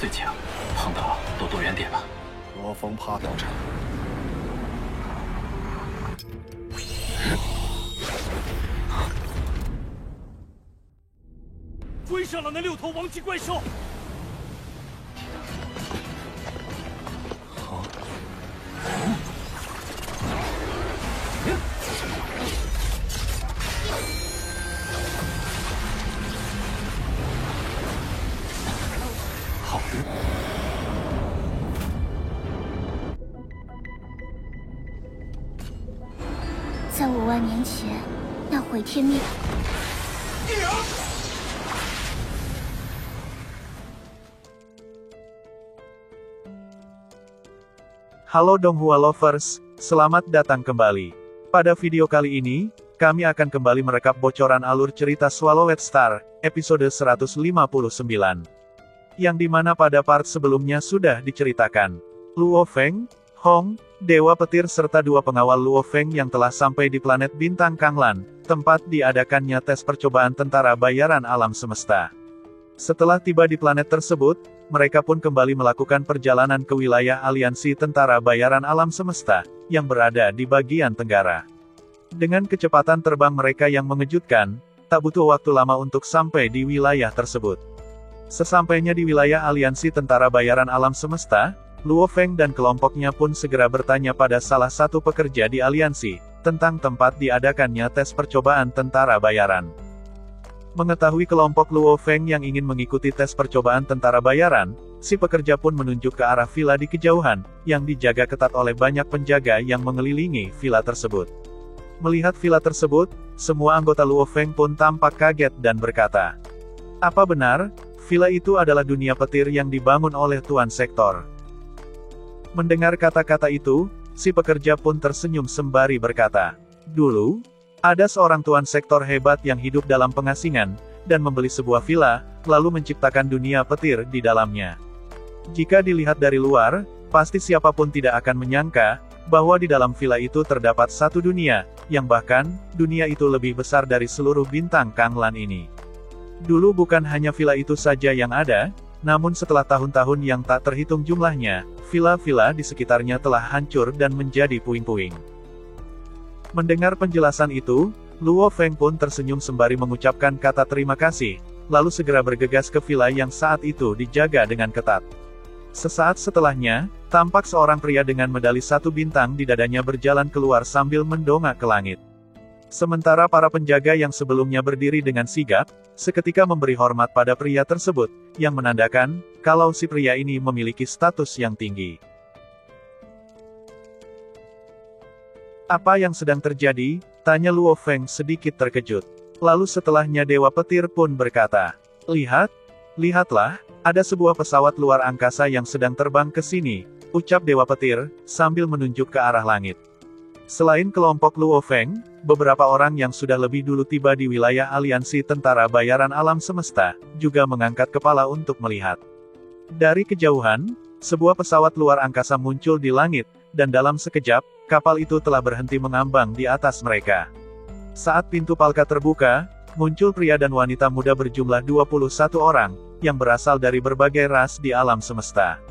最强，碰到都躲远点吧。罗峰怕到场。追上了那6头王级怪兽！好。好的。在5万年前，那毁天灭。 Halo Donghua Lovers, selamat datang kembali. Pada video kali ini, kami akan kembali merekap bocoran alur cerita Swallowed Star, episode 159. Yang dimana pada part sebelumnya sudah diceritakan. Luo Feng, Hong, Dewa Petir serta 2 pengawal Luo Feng yang telah sampai di planet bintang Kanglan, tempat diadakannya tes percobaan tentara bayaran alam semesta. Setelah tiba di planet tersebut, mereka pun kembali melakukan perjalanan ke wilayah aliansi tentara bayaran alam semesta, yang berada di bagian tenggara. Dengan kecepatan terbang mereka yang mengejutkan, tak butuh waktu lama untuk sampai di wilayah tersebut. Sesampainya di wilayah aliansi tentara bayaran alam semesta, Luo Feng dan kelompoknya pun segera bertanya pada salah satu pekerja di aliansi, tentang tempat diadakannya tes percobaan tentara bayaran. Mengetahui kelompok Luo Feng yang ingin mengikuti tes percobaan tentara bayaran, si pekerja pun menunjuk ke arah villa di kejauhan, yang dijaga ketat oleh banyak penjaga yang mengelilingi villa tersebut. Melihat villa tersebut, semua anggota Luo Feng pun tampak kaget dan berkata, "Apa benar, villa itu adalah dunia petir yang dibangun oleh Tuan Sektor?" Mendengar kata-kata itu, si pekerja pun tersenyum sembari berkata, "Dulu, ada seorang Tuan Sektor hebat yang hidup dalam pengasingan, dan membeli sebuah villa, lalu menciptakan dunia petir di dalamnya. Jika dilihat dari luar, pasti siapapun tidak akan menyangka, bahwa di dalam villa itu terdapat satu dunia, yang bahkan, dunia itu lebih besar dari seluruh bintang Kanglan ini. Dulu bukan hanya villa itu saja yang ada, namun setelah tahun-tahun yang tak terhitung jumlahnya, villa-villa di sekitarnya telah hancur dan menjadi puing-puing." Mendengar penjelasan itu, Luo Feng pun tersenyum sembari mengucapkan kata terima kasih, lalu segera bergegas ke villa yang saat itu dijaga dengan ketat. Sesaat setelahnya, tampak seorang pria dengan medali 1 bintang di dadanya berjalan keluar sambil mendongak ke langit. Sementara para penjaga yang sebelumnya berdiri dengan sigap, seketika memberi hormat pada pria tersebut, yang menandakan, kalau si pria ini memiliki status yang tinggi. "Apa yang sedang terjadi?" tanya Luo Feng sedikit terkejut. Lalu setelahnya Dewa Petir pun berkata, Lihatlah, ada sebuah pesawat luar angkasa yang sedang terbang ke sini," ucap Dewa Petir, sambil menunjuk ke arah langit. Selain kelompok Luo Feng, beberapa orang yang sudah lebih dulu tiba di wilayah aliansi tentara bayaran alam semesta, juga mengangkat kepala untuk melihat. Dari kejauhan, sebuah pesawat luar angkasa muncul di langit, dan dalam sekejap, kapal itu telah berhenti mengambang di atas mereka. Saat pintu palka terbuka, muncul pria dan wanita muda berjumlah 21 orang, yang berasal dari berbagai ras di alam semesta.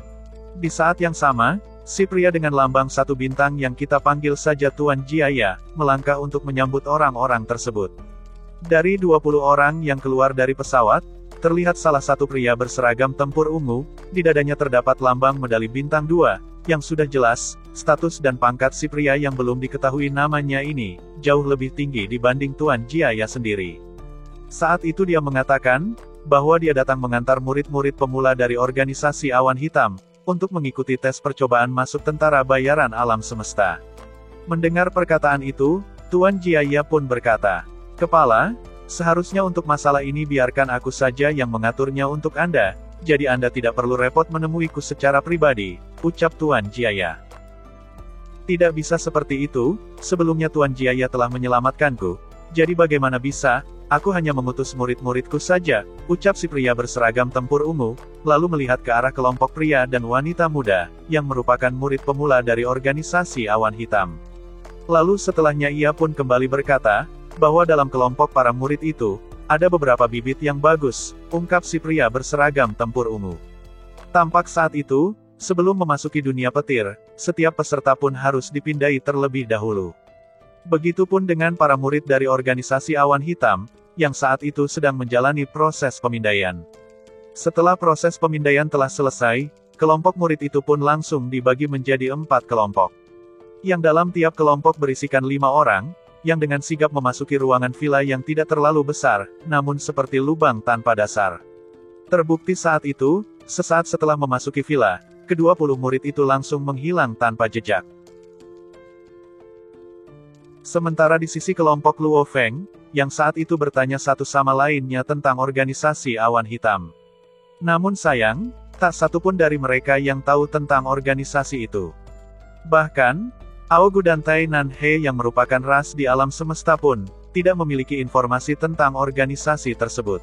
Di saat yang sama, si pria dengan lambang 1 bintang yang kita panggil saja Tuan Jiaya, melangkah untuk menyambut orang-orang tersebut. Dari 20 orang yang keluar dari pesawat, terlihat salah satu pria berseragam tempur ungu, di dadanya terdapat lambang medali bintang 2, yang sudah jelas, status dan pangkat si pria yang belum diketahui namanya ini, jauh lebih tinggi dibanding Tuan Jiaya sendiri. Saat itu dia mengatakan, bahwa dia datang mengantar murid-murid pemula dari organisasi Awan Hitam, untuk mengikuti tes percobaan masuk tentara bayaran alam semesta. Mendengar perkataan itu, Tuan Jiaya pun berkata, "Kepala, seharusnya untuk masalah ini biarkan aku saja yang mengaturnya untuk Anda, jadi Anda tidak perlu repot menemuiku secara pribadi," ucap Tuan Jiaya. "Tidak bisa seperti itu, sebelumnya Tuan Jiaya telah menyelamatkanku, jadi bagaimana bisa, aku hanya mengutus murid-muridku saja," ucap si pria berseragam tempur ungu, lalu melihat ke arah kelompok pria dan wanita muda, yang merupakan murid pemula dari organisasi Awan Hitam. Lalu setelahnya ia pun kembali berkata, bahwa dalam kelompok para murid itu, ada beberapa bibit yang bagus, ungkap si pria berseragam tempur ungu. Tampak saat itu, sebelum memasuki dunia petir, setiap peserta pun harus dipindai terlebih dahulu. Begitupun dengan para murid dari organisasi Awan Hitam, yang saat itu sedang menjalani proses pemindaian. Setelah proses pemindaian telah selesai, kelompok murid itu pun langsung dibagi menjadi 4 kelompok. Yang dalam tiap kelompok berisikan 5 orang, yang dengan sigap memasuki ruangan villa yang tidak terlalu besar, namun seperti lubang tanpa dasar. Terbukti saat itu, sesaat setelah memasuki villa, ke-20 murid itu langsung menghilang tanpa jejak. Sementara di sisi kelompok Luo Feng, yang saat itu bertanya satu sama lainnya tentang organisasi Awan Hitam. Namun sayang, tak satu pun dari mereka yang tahu tentang organisasi itu. Bahkan, Aogu dan Tai Nanhe yang merupakan ras di alam semesta pun, tidak memiliki informasi tentang organisasi tersebut.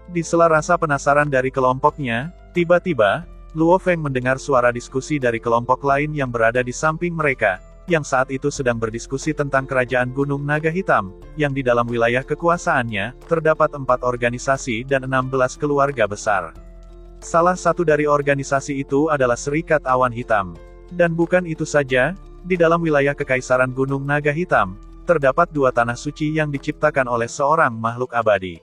Di sela rasa penasaran dari kelompoknya, tiba-tiba, Luo Feng mendengar suara diskusi dari kelompok lain yang berada di samping mereka, yang saat itu sedang berdiskusi tentang kerajaan Gunung Naga Hitam, yang di dalam wilayah kekuasaannya, terdapat 4 organisasi dan 16 keluarga besar. Salah satu dari organisasi itu adalah Serikat Awan Hitam. Dan bukan itu saja, di dalam wilayah Kekaisaran Gunung Naga Hitam, terdapat 2 tanah suci yang diciptakan oleh seorang makhluk abadi.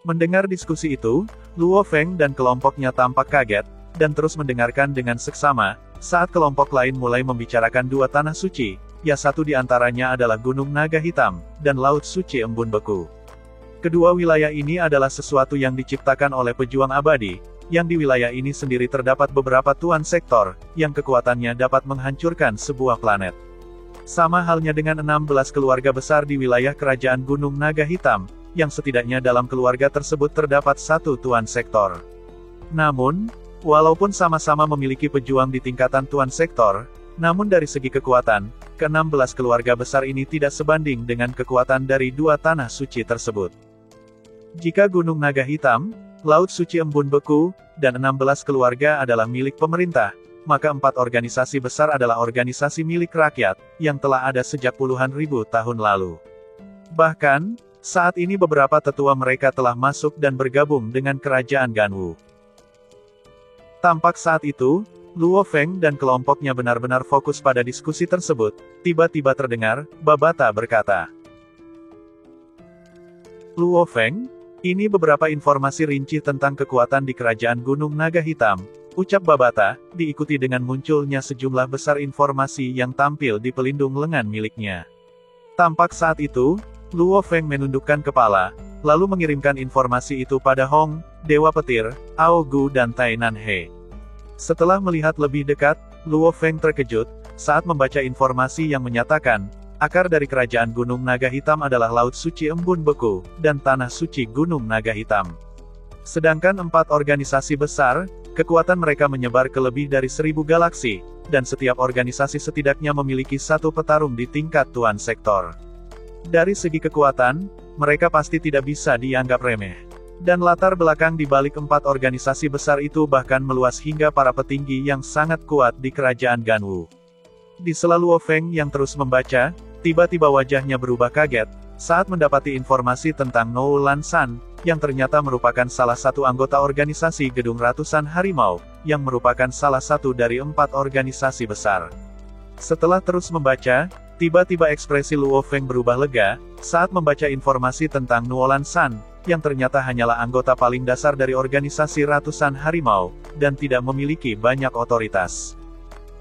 Mendengar diskusi itu, Luo Feng dan kelompoknya tampak kaget, dan terus mendengarkan dengan seksama, saat kelompok lain mulai membicarakan 2 tanah suci, ya satu di antaranya adalah Gunung Naga Hitam, dan Laut Suci Embun Beku. Kedua wilayah ini adalah sesuatu yang diciptakan oleh pejuang abadi, yang di wilayah ini sendiri terdapat beberapa tuan sektor, yang kekuatannya dapat menghancurkan sebuah planet. Sama halnya dengan 16 keluarga besar di wilayah kerajaan Gunung Naga Hitam, yang setidaknya dalam keluarga tersebut terdapat 1 tuan sektor. Namun, walaupun sama-sama memiliki pejuang di tingkatan tuan sektor, namun dari segi kekuatan, ke-16 keluarga besar ini tidak sebanding dengan kekuatan dari 2 tanah suci tersebut. Jika Gunung Naga Hitam, Laut Suci Embun Beku, dan 16 keluarga adalah milik pemerintah, maka 4 organisasi besar adalah organisasi milik rakyat, yang telah ada sejak puluhan ribu tahun lalu. Bahkan, saat ini beberapa tetua mereka telah masuk dan bergabung dengan kerajaan Ganwu. Tampak saat itu, Luo Feng dan kelompoknya benar-benar fokus pada diskusi tersebut, tiba-tiba terdengar, Babata berkata. Luo Feng, ini beberapa informasi rinci tentang kekuatan di kerajaan Gunung Naga Hitam, ucap Babata, diikuti dengan munculnya sejumlah besar informasi yang tampil di pelindung lengan miliknya. Tampak saat itu, Luo Feng menundukkan kepala, lalu mengirimkan informasi itu pada Hong, Dewa Petir, Aogu dan Tai Nanhe. Setelah melihat lebih dekat, Luo Feng terkejut, saat membaca informasi yang menyatakan, akar dari kerajaan Gunung Naga Hitam adalah Laut Suci Embun Beku, dan Tanah Suci Gunung Naga Hitam. Sedangkan 4 organisasi besar, kekuatan mereka menyebar ke lebih dari 1000 galaksi, dan setiap organisasi setidaknya memiliki 1 petarung di tingkat tuan sektor. Dari segi kekuatan, mereka pasti tidak bisa dianggap remeh. Dan latar belakang di balik 4 organisasi besar itu bahkan meluas hingga para petinggi yang sangat kuat di kerajaan Ganwu. Di sela Luo Feng yang terus membaca, tiba-tiba wajahnya berubah kaget, saat mendapati informasi tentang Nou Lan San, yang ternyata merupakan salah satu anggota organisasi Gedung Ratusan Harimau, yang merupakan salah satu dari 4 organisasi besar. Setelah terus membaca, tiba-tiba ekspresi Luo Feng berubah lega, saat membaca informasi tentang Nou Lan San, yang ternyata hanyalah anggota paling dasar dari organisasi Ratusan Harimau, dan tidak memiliki banyak otoritas.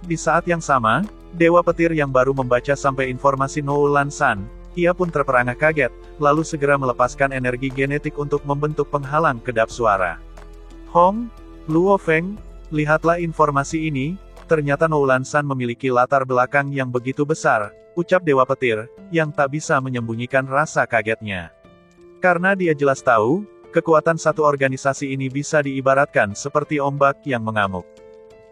Di saat yang sama, Dewa Petir yang baru membaca sampai informasi Nou Lan San, ia pun terperangah kaget, lalu segera melepaskan energi genetik untuk membentuk penghalang kedap suara. Hong, Luo Feng, lihatlah informasi ini, ternyata Nou Lan San memiliki latar belakang yang begitu besar, ucap Dewa Petir, yang tak bisa menyembunyikan rasa kagetnya. Karena dia jelas tahu, kekuatan satu organisasi ini bisa diibaratkan seperti ombak yang mengamuk.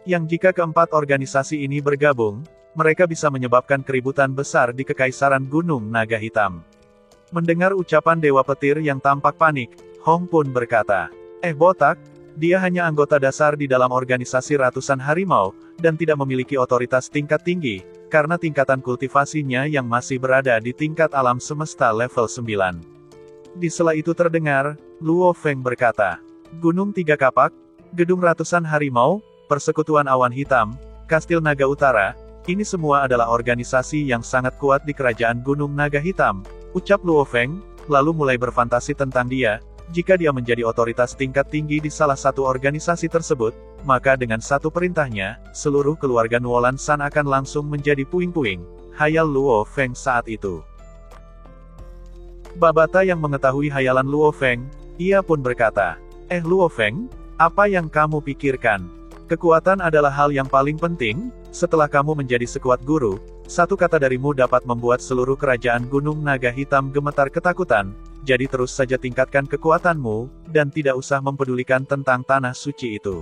Yang jika keempat organisasi ini bergabung, mereka bisa menyebabkan keributan besar di Kekaisaran Gunung Naga Hitam. Mendengar ucapan Dewa Petir yang tampak panik, Hong pun berkata, botak, dia hanya anggota dasar di dalam organisasi Ratusan Harimau, dan tidak memiliki otoritas tingkat tinggi, karena tingkatan kultivasinya yang masih berada di tingkat alam semesta level 9. Di sela itu terdengar, Luo Feng berkata, Gunung Tiga Kapak, Gedung ratusan harimau, persekutuan awan hitam, kastil naga utara, ini semua adalah organisasi yang sangat kuat di kerajaan Gunung Naga Hitam, ucap Luo Feng, lalu mulai berfantasi tentang dia. Jika dia menjadi otoritas tingkat tinggi di salah satu organisasi tersebut, maka dengan satu perintahnya, seluruh keluarga Nuolan San akan langsung menjadi puing-puing. Hayal Luo Feng saat itu. Babata yang mengetahui hayalan Luo Feng, ia pun berkata, Luo Feng, apa yang kamu pikirkan? Kekuatan adalah hal yang paling penting. Setelah kamu menjadi sekuat guru, satu kata darimu dapat membuat seluruh kerajaan Gunung Naga Hitam gemetar ketakutan. Jadi terus saja tingkatkan kekuatanmu, dan tidak usah mempedulikan tentang tanah suci itu.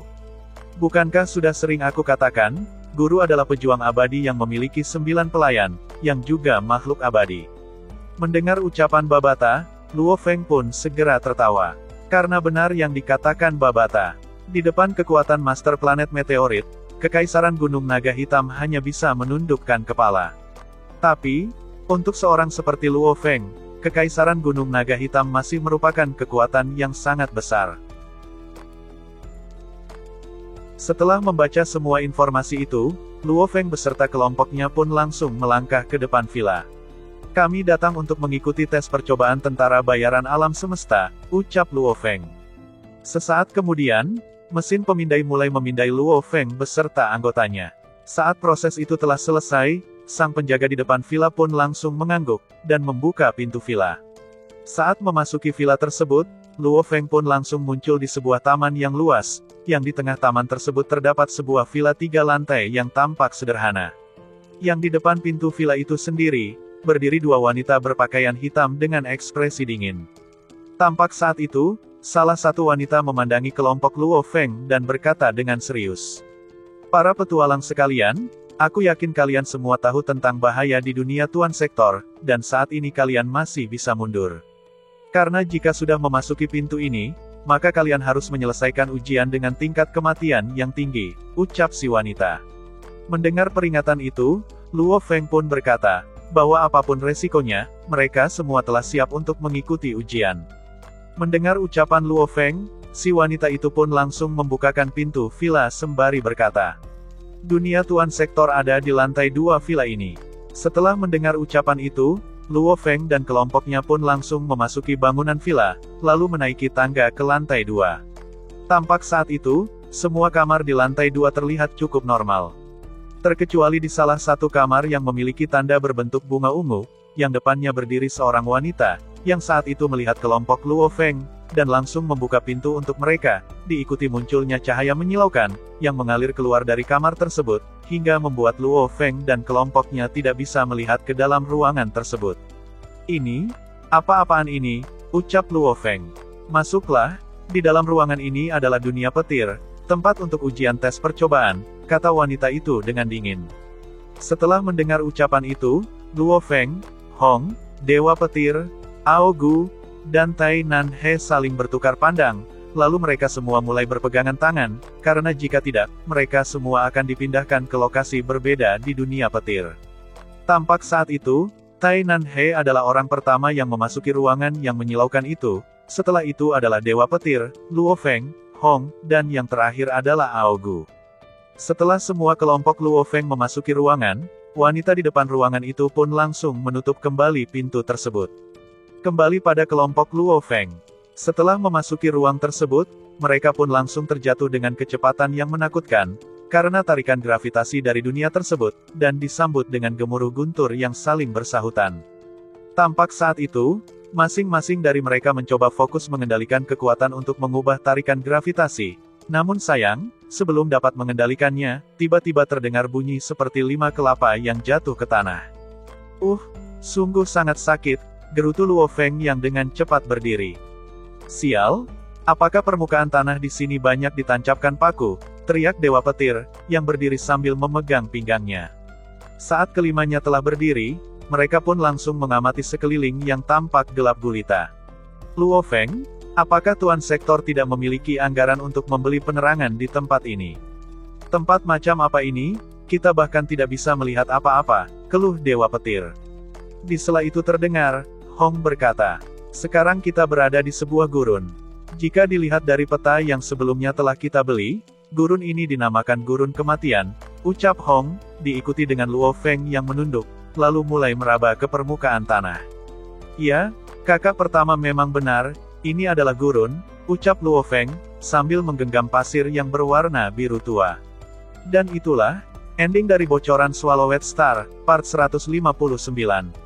Bukankah sudah sering aku katakan, guru adalah pejuang abadi yang memiliki 9 pelayan, yang juga makhluk abadi. Mendengar ucapan Babata, Luo Feng pun segera tertawa. Karena benar yang dikatakan Babata. Di depan kekuatan Master Planet Meteorit, Kekaisaran Gunung Naga Hitam hanya bisa menundukkan kepala. Tapi, untuk seorang seperti Luo Feng, Kekaisaran Gunung Naga Hitam masih merupakan kekuatan yang sangat besar. Setelah membaca semua informasi itu, Luo Feng beserta kelompoknya pun langsung melangkah ke depan villa. Kami datang untuk mengikuti tes percobaan tentara bayaran alam semesta, ucap Luo Feng. Sesaat kemudian, mesin pemindai mulai memindai Luo Feng beserta anggotanya. Saat proses itu telah selesai, sang penjaga di depan villa pun langsung mengangguk, dan membuka pintu villa. Saat memasuki villa tersebut, Luo Feng pun langsung muncul di sebuah taman yang luas, yang di tengah taman tersebut terdapat sebuah villa 3 lantai yang tampak sederhana. Yang di depan pintu villa itu sendiri, berdiri 2 wanita berpakaian hitam dengan ekspresi dingin. Tampak saat itu, salah satu wanita memandangi kelompok Luo Feng dan berkata dengan serius. Para petualang sekalian, aku yakin kalian semua tahu tentang bahaya di dunia Tuan Sektor, dan saat ini kalian masih bisa mundur. Karena jika sudah memasuki pintu ini, maka kalian harus menyelesaikan ujian dengan tingkat kematian yang tinggi, ucap si wanita. Mendengar peringatan itu, Luo Feng pun berkata, bahwa apapun resikonya, mereka semua telah siap untuk mengikuti ujian. Mendengar ucapan Luo Feng, si wanita itu pun langsung membukakan pintu villa sembari berkata, dunia Tuan Sektor ada di lantai 2 villa ini. Setelah mendengar ucapan itu, Luo Feng dan kelompoknya pun langsung memasuki bangunan villa, lalu menaiki tangga ke lantai 2. Tampak saat itu, semua kamar di lantai 2 terlihat cukup normal. Terkecuali di salah satu kamar yang memiliki tanda berbentuk bunga ungu, yang depannya berdiri seorang wanita, yang saat itu melihat kelompok Luo Feng, dan langsung membuka pintu untuk mereka, diikuti munculnya cahaya menyilaukan, yang mengalir keluar dari kamar tersebut, hingga membuat Luo Feng dan kelompoknya tidak bisa melihat ke dalam ruangan tersebut. Ini? Apa-apaan ini? Ucap Luo Feng. Masuklah, di dalam ruangan ini adalah dunia petir, tempat untuk ujian tes percobaan, kata wanita itu dengan dingin. Setelah mendengar ucapan itu, Luo Feng, Hong, Dewa Petir, Ao Gu, dan Tai Nan He saling bertukar pandang, lalu mereka semua mulai berpegangan tangan, karena jika tidak, mereka semua akan dipindahkan ke lokasi berbeda di dunia petir. Tampak saat itu, Tai Nan He adalah orang pertama yang memasuki ruangan yang menyilaukan itu, setelah itu adalah Dewa Petir, Luo Feng, Hong, dan yang terakhir adalah Ao Gu. Setelah semua kelompok Luo Feng memasuki ruangan, wanita di depan ruangan itu pun langsung menutup kembali pintu tersebut. Kembali pada kelompok Luo Feng. Setelah memasuki ruang tersebut, mereka pun langsung terjatuh dengan kecepatan yang menakutkan, karena tarikan gravitasi dari dunia tersebut, dan disambut dengan gemuruh guntur yang saling bersahutan. Tampak saat itu, masing-masing dari mereka mencoba fokus mengendalikan kekuatan untuk mengubah tarikan gravitasi. Namun sayang, sebelum dapat mengendalikannya, tiba-tiba terdengar bunyi seperti 5 kelapa yang jatuh ke tanah. Sungguh sangat sakit, gerutu Luo Feng yang dengan cepat berdiri. Sial, apakah permukaan tanah di sini banyak ditancapkan paku? Teriak Dewa Petir, yang berdiri sambil memegang pinggangnya. Saat kelimanya telah berdiri, mereka pun langsung mengamati sekeliling yang tampak gelap gulita. Luo Feng, apakah Tuan Sektor tidak memiliki anggaran untuk membeli penerangan di tempat ini? Tempat macam apa ini? Kita bahkan tidak bisa melihat apa-apa, keluh Dewa Petir. Di sela itu terdengar, Hong berkata, sekarang kita berada di sebuah gurun. Jika dilihat dari peta yang sebelumnya telah kita beli, gurun ini dinamakan gurun kematian, ucap Hong, diikuti dengan Luo Feng yang menunduk, lalu mulai meraba ke permukaan tanah. Ya, kakak pertama memang benar, ini adalah gurun, ucap Luo Feng, sambil menggenggam pasir yang berwarna biru tua. Dan itulah, ending dari bocoran Swallowed Star, part 159.